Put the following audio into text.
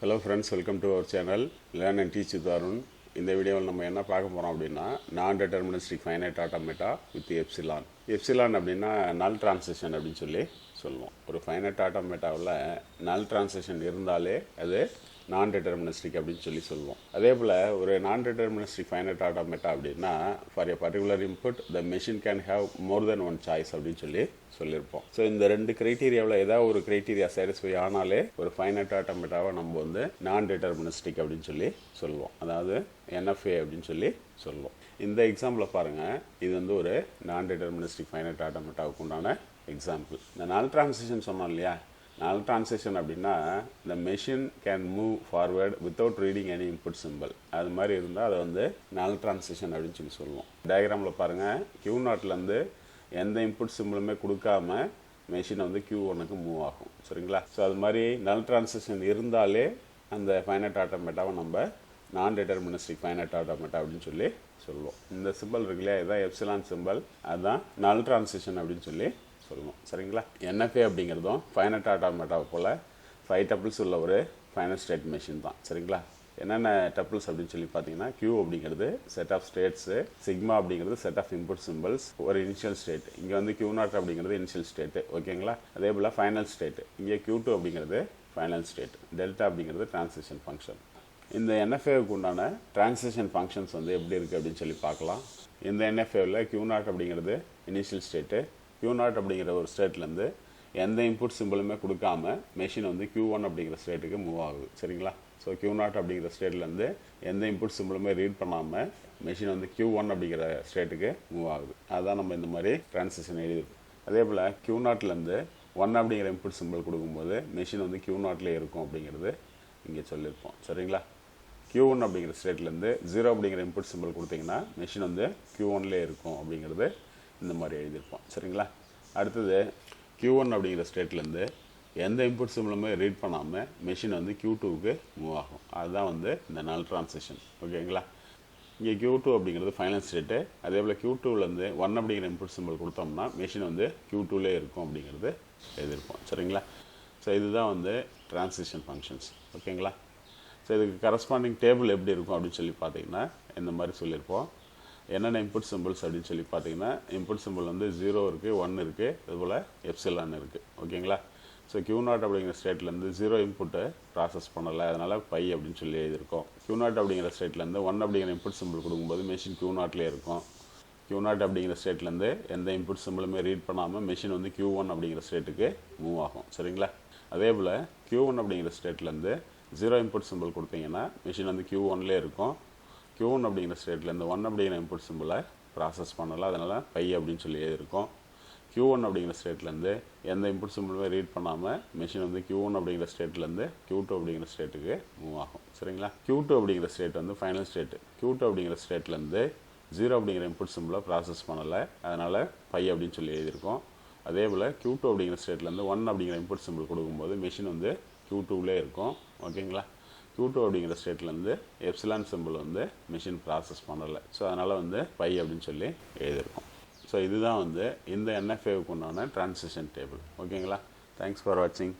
Hello friends, welcome to our channel Learn and Teach with Arun. இந்த வீடியோவில் நம்ம என்ன பார்க்க போகிறோம் அப்படின்னா Non-deterministic Finite Automata with Epsilon. Epsilon அப்படின்னா null transition அப்படின்னு சொல்லி சொல்லுவோம். ஒரு ஃபைனைட் ஆட்டோமேட்டாவில் null transition இருந்தாலே அது non-deterministic அப்படின்னு சொல்லி சொல்லுவோம். அதே போல் ஒரு non-deterministic finite automata அப்படின்னா for a particular input the machine can have more than one choice அப்படின்னு சொல்லி சொல்லியிருப்போம். ஸோ இந்த ரெண்டு கிரைட்டீரியாவில் ஏதாவது ஒரு கிரைட்டீரியா சாட்டிஸ்ஃபை ஆனாலே ஒரு ஃபைனைட் ஆட்டோமேட்டாவை நம்ம வந்து non-deterministic அப்படின்னு சொல்லி சொல்லுவோம். அதாவது NFA அப்படின்னு சொல்லி சொல்லுவோம். இந்த எக்ஸாம்பிளில் பாருங்கள், இது வந்து ஒரு non-deterministic finite automataவுக்கு உண்டான எக்ஸாம்பிள். இந்த null transition சொன்னோம் இல்லையா, null transition அப்படின்னா the machine can move forward without reading any input symbol. அது மாதிரி இருந்தால் அதை வந்து null transition அப்படின்னு சொல்லி சொல்லுவோம். டயக்ராமில் பாருங்கள், Q0லேருந்து எந்த இன்புட் சிம்பிளுமே கொடுக்காம மெஷின் வந்து Q1க்கு மூவ் ஆகும். சரிங்களா? ஸோ அது மாதிரி null transition இருந்தாலே அந்த ஃபைனைட் ஆட்டோமேட்டாவை நம்ம non-deterministic finite automata அப்படின்னு சொல்லி சொல்லுவோம். இந்த சிம்பிள் இருக்கு இல்லையா, இதுதான் எப்சிலான் சிம்பிள், அதுதான் null transition அப்படின்னு சொல்லி சொல்லுவோம். சரிங்களா? NFA அப்படிங்கிறதும் ஃபைனைட் ஆட்டோமேட்டாவை போல் 5 டப்பிள்ஸ் உள்ள ஒரு ஃபைனல் ஸ்டேட் மெஷின் தான். சரிங்களா? என்னென்ன டப்பிள்ஸ் அப்படின்னு சொல்லி பார்த்தீங்கன்னா, Q அப்படிங்கிறது செட் ஆஃப் ஸ்டேட்ஸு, சிக்மா அப்படிங்கிறது செட் ஆஃப் இன்புட் சிம்பிள்ஸ், ஒரு இனிஷியல் ஸ்டேட். இங்கே வந்து Q0 அப்படிங்கிறது இனிஷியல் ஸ்டேட்டு. ஓகேங்களா? அதே போல் ஃபைனல் ஸ்டேட்டு, இங்கே Q2 அப்படிங்கிறது ஃபைனல் ஸ்டேட், டெல்டா அப்படிங்கிறது டிரான்சிஷன் ஃபங்க்ஷன். இந்த NFAவுக்கு உண்டான டிரான்சிஷன் ஃபங்க்ஷன்ஸ் வந்து எப்படி இருக்குது அப்படின்னு சொல்லி பார்க்கலாம். இந்த NFAவில் Q0 அப்படிங்கிறது இனிஷியல் ஸ்டேட்டு. Q0 அப்படிங்கிற ஒரு ஸ்டேட்லேருந்து எந்த இன்புட் சிம்பிளுமே கொடுக்காம மெஷின் வந்து Q1 அப்படிங்கிற ஸ்டேட்டுக்கு மூவ் ஆகுது. சரிங்களா? ஸோ Q0 அப்படிங்கிற ஸ்டேட்லேருந்து எந்த இன்புட் சிம்பிளுமே ரீட் பண்ணாமல் மெஷின் வந்து Q1 அப்படிங்கிற ஸ்டேட்டுக்கு மூவ் ஆகுது. அதுதான் நம்ம இந்த மாதிரி டிரான்சிஷன் எழுதியிருக்கோம். அதே போல் Q0லேருந்து 1 அப்படிங்கிற இன்புட் சிம்பிள் கொடுக்கும்போது மெஷின் வந்து Q0லே இருக்கும் அப்படிங்கிறது இங்கே சொல்லியிருப்போம். சரிங்களா? Q1 அப்படிங்கிற ஸ்டேட்லேருந்து 0 அப்படிங்கிற இன்புட் சிம்பிள் கொடுத்தீங்கன்னா மெஷின் வந்து Q1லே இருக்கும் அப்படிங்கிறது இந்த மாதிரி எழுதியிருப்போம். சரிங்களா? அடுத்தது Q1 அப்படிங்கிற ஸ்டேட்லேருந்து எந்த இன்புட் சிம்பிளுமே ரீட் பண்ணாமல் மெஷின் வந்து Q2க்கு மூவ் ஆகும். அதுதான் வந்து இந்த null transition. ஓகேங்களா? இங்கே Q2 அப்படிங்கிறது ஃபைனல் ஸ்டேட்டு. அதே போல் Q2லேருந்து 1 அப்படிங்கிற இன்புட் சிம்பிள் கொடுத்தோம்னா மெஷின் வந்து Q2லே இருக்கும் அப்படிங்கிறது எழுதியிருப்போம். சரிங்களா? ஸோ இதுதான் வந்து டிரான்சிஷன் ஃபங்க்ஷன்ஸ். ஓகேங்களா? ஸோ இதுக்கு கரஸ்பாண்டிங் டேபிள் எப்படி இருக்கும் அப்படின்னு சொல்லி பார்த்தீங்கன்னா இந்த மாதிரி சொல்லியிருப்போம். என்னென்ன இன்புட் சிம்பிள்ஸ் அப்படின்னு சொல்லி பார்த்தீங்கன்னா, இன்புட் சிம்பிள் வந்து 0 இருக்குது, 1 இருக்குது, அதுபோல் எப்சிலான் இருக்குது. ஓகேங்களா? ஸோ Q0 அப்படிங்கிற ஸ்டேட்லேருந்து 0 இன்புட்டை ப்ராசஸ் பண்ணலை, அதனால் பை அப்படின்னு சொல்லி எழுதியிருக்கோம். Q0 அப்படிங்கிற ஸ்டேட்லேருந்து 1 அப்படிங்கிற இன்புட் சிம்பிள் கொடுக்கும்போது மெஷின் Q0லே இருக்கும். Q0 அப்படிங்கிற ஸ்டேட்லேருந்து எந்த இன்புட் சிம்பிளுமே ரீட் பண்ணாமல் மெஷின் வந்து Q1 அப்படிங்கிற ஸ்டேட்டுக்கு மூவ் ஆகும். சரிங்களா? அதே போல் Q1 அப்படிங்கிற ஸ்டேட்லேருந்து 0 இன்புட் சிம்பிள் கொடுத்தீங்கன்னா மெஷின் வந்து Q1லே இருக்கும். Q1 அப்படிங்கிற ஸ்டேட்லேருந்து 1 அப்படிங்கிற இன்புட் சிம்பிளை ப்ராசஸ் பண்ணலாம், அதனால் பை அப்படின்னு சொல்லி எழுதியிருக்கோம். Q1 அப்படிங்கிற ஸ்டேட்லேருந்து எந்த இன்புட் சிம்பிளுமே ரீட் பண்ணாமல் மெஷின் வந்து Q1 அப்படிங்கிற ஸ்டேட்லேருந்து Q2 அப்படிங்கிற ஸ்டேட்டுக்கு மூவ் ஆகும். சரிங்களா? Q2 அப்படிங்கிற ஸ்டேட் வந்து ஃபைனல் ஸ்டேட்டு. Q2 அப்படிங்கிற ஸ்டேட்லேருந்து 0 அப்படிங்கிற இன்புட் சிம்பிளை ப்ராசஸ் பண்ணலை, அதனால் பை அப்படின்னு சொல்லி எழுதியிருக்கோம். அதே போல் Q2 அப்படிங்கிற ஸ்டேட்லேருந்து 1 அப்படிங்கிற இன்புட் சிம்பிள் கொடுக்கும்போது மெஷின் வந்து Q2லே இருக்கும். ஓகேங்களா? Q2 அப்படிங்கிற ஸ்டேட்லேருந்து எப்சிலான் சிம்பிள் வந்து மிஷின் ப்ராசஸ் பண்ணலை, ஸோ அதனால் வந்து பை அப்படின்னு சொல்லி எழுதியிருக்கோம். ஸோ இதுதான் வந்து இந்த NFAவுக்கு உண்டான டிரான்சிஷன் டேபிள். ஓகேங்களா? தேங்க்ஸ் ஃபார் வாட்சிங்.